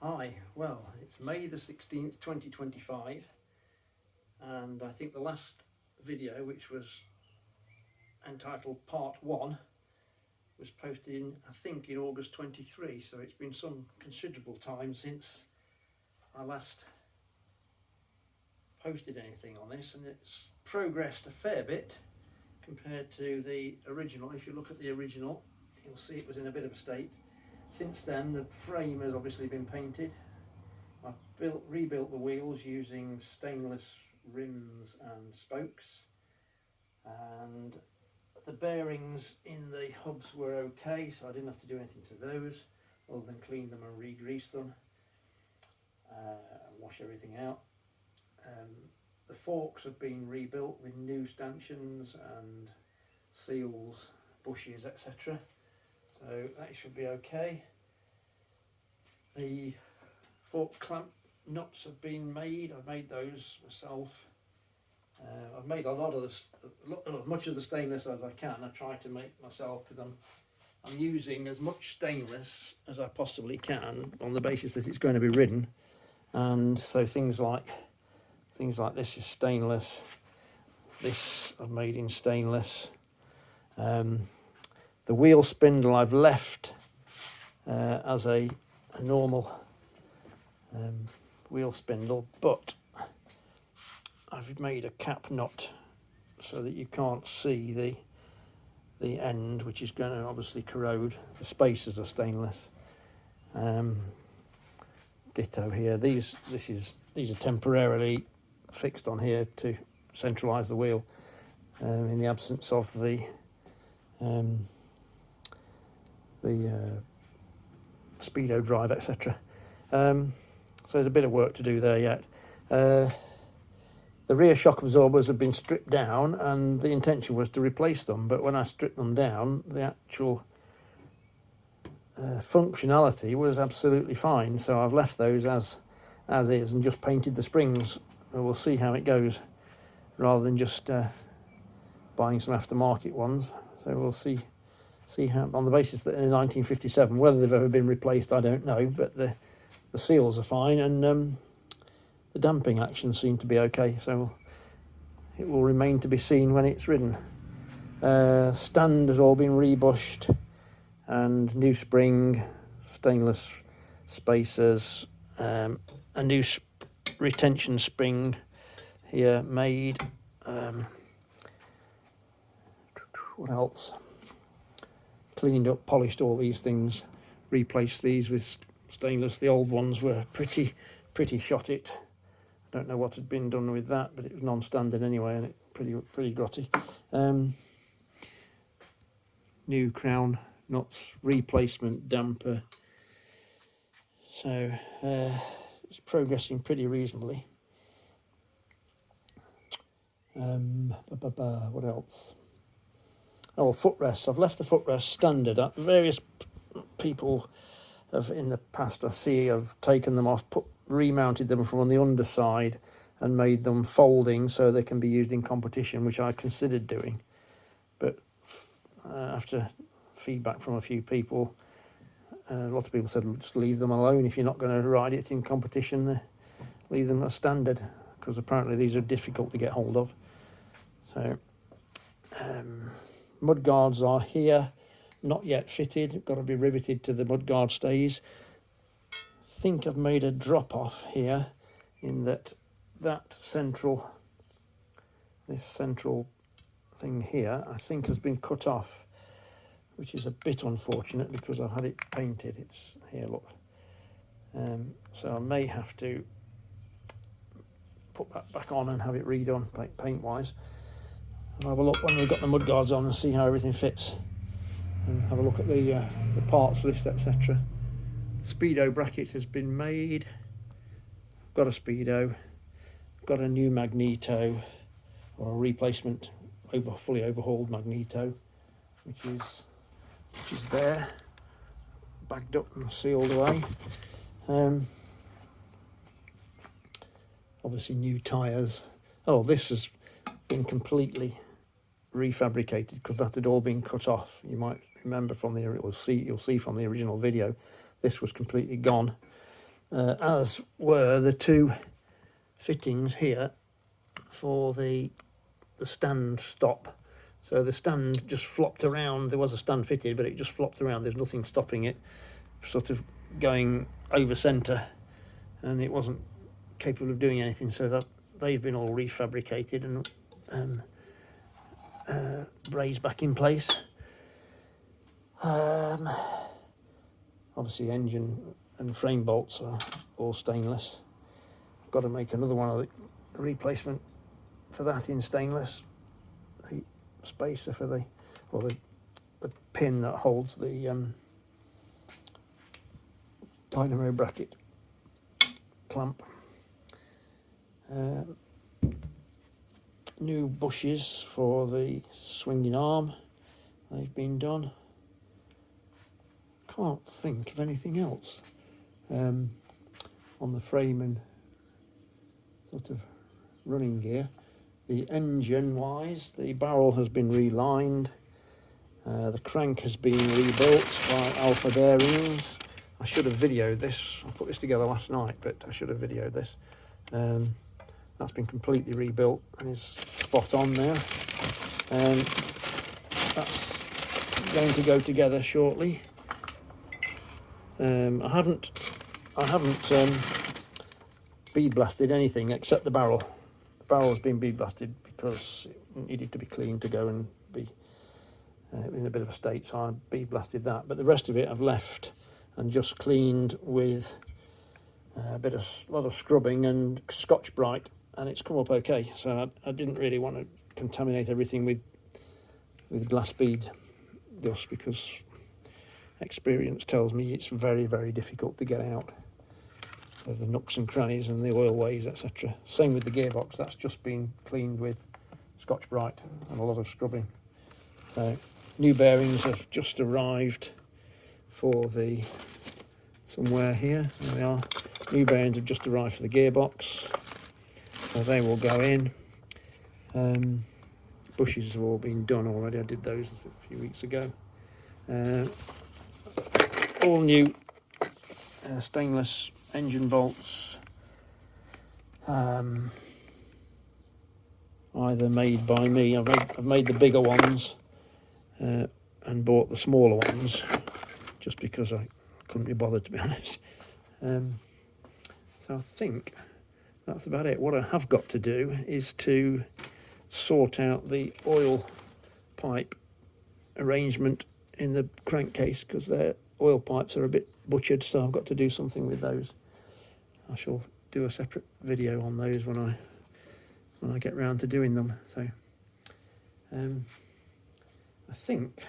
Hi, well, it's May the 16th, 2025, and I think the last video, which was entitled Part 1, was posted in, I think, in August 23, so it's been some considerable time since I last posted anything on this, and it's progressed a fair bit compared to the original. If you look at the original, you'll see it was in a bit of a state. Since then, the frame has obviously been painted. I've rebuilt the wheels using stainless rims and spokes, and the bearings in the hubs were okay, so I didn't have to do anything to those other than clean them and re-grease them, wash everything out. The forks have been rebuilt with new stanchions and seals, bushes, etc. So that should be okay. The fork clamp nuts have been made. I've made those myself. I've made a lot of much of the stainless as I can. I try to make myself because I'm using as much stainless as I possibly can on the basis that it's going to be ridden, and so things like this is stainless. This I've made in stainless. The wheel spindle I've left as a normal wheel spindle, but I've made a cap nut so that you can't see the end, which is going to obviously corrode. The spacers are stainless. Ditto here. These are temporarily fixed on here to centralise the wheel in the absence of the speedo drive, etc. So there's a bit of work to do there yet. The rear shock absorbers have been stripped down, and the intention was to replace them, but when I stripped them down, the actual functionality was absolutely fine, so I've left those as is and just painted the springs, and we'll see how it goes, rather than just buying some aftermarket ones. So we'll see how, on the basis that in 1957, whether they've ever been replaced I don't know, but the seals are fine, and the damping action seemed to be okay, so it will remain to be seen when it's ridden. Stand has all been rebushed, and new spring, stainless spacers, a new retention spring here made. What else? Cleaned up, polished all these things, replaced these with stainless. The old ones were pretty shot it. I don't know what had been done with that, but it was non-standard anyway, and it pretty grotty. New crown nuts, replacement damper. So it's progressing pretty reasonably. What else? Oh, footrests. I've left the footrest standard. Various people have in the past, I see, have taken them off, remounted them from on the underside and made them folding so they can be used in competition, which I considered doing, but after feedback from a few people, a lot of people said just leave them alone. If you're not going to ride it in competition, leave them as standard, because apparently these are difficult to get hold of. So mudguards are here, not yet fitted, got to be riveted to the mudguard stays. I think I've made a drop off here in that central thing here I think has been cut off, which is a bit unfortunate because I've had it painted. It's here, look. So I may have to put that back on and have it redone paint wise. I'll have a look when we've got the mudguards on and see how everything fits, and have a look at the parts list, etc. Speedo bracket has been made. Got a speedo, got a new magneto, or a replacement fully overhauled magneto, which is there, bagged up and sealed away. Obviously new tyres. Oh, this has been completely refabricated because that had all been cut off. You might remember from you'll see from the original video, this was completely gone. as were the two fittings here for the stand stop. So the stand just flopped around. There was a stand fitted, but it just flopped around. There's nothing stopping it sort of going over centre, and it wasn't capable of doing anything. So that they've been all refabricated and raised back in place. Obviously engine and frame bolts are all stainless. I've got to make another one of the replacement for that in stainless. The spacer for the pin that holds the dynamo bracket clamp. New bushes for the swinging arm, they've been done. Can't think of anything else on the frame and sort of running gear. The engine wise, the barrel has been relined, the crank has been rebuilt by Alpha Bearings. I should have videoed this. I put this together last night, but I should have videoed this. That's been completely rebuilt and is spot on now. That's going to go together shortly. I haven't bead blasted anything except the barrel. The barrel has been bead blasted because it needed to be cleaned to go and be in a bit of a state, so I bead blasted that. But the rest of it I've left and just cleaned with a lot of scrubbing and Scotch-Brite, and it's come up okay. So I didn't really want to contaminate everything with glass bead dust, because experience tells me it's very, very difficult to get out of the nooks and crannies and the oil ways, etc. Same with the gearbox, that's just been cleaned with Scotch-Brite and a lot of scrubbing. So new bearings have just arrived for the somewhere here. There they are. New bearings have just arrived for the gearbox, so they will go in. Bushes have all been done already. I did those a few weeks ago. All new stainless engine bolts, either made by me. I've made the bigger ones and bought the smaller ones just because I couldn't be bothered, to be honest. So I think that's about it. What I have got to do is to sort out the oil pipe arrangement in the crankcase, because their oil pipes are a bit butchered, so I've got to do something with those. I shall do a separate video on those when I get round to doing them. So I think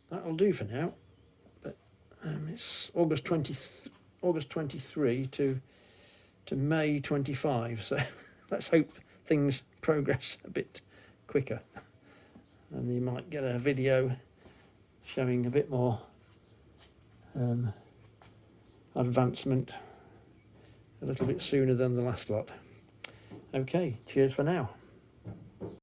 that'll do for now. But it's August 23 to May 25, so let's hope things progress a bit quicker, and you might get a video showing a bit more advancement a little bit sooner than the last lot. Okay, cheers for now.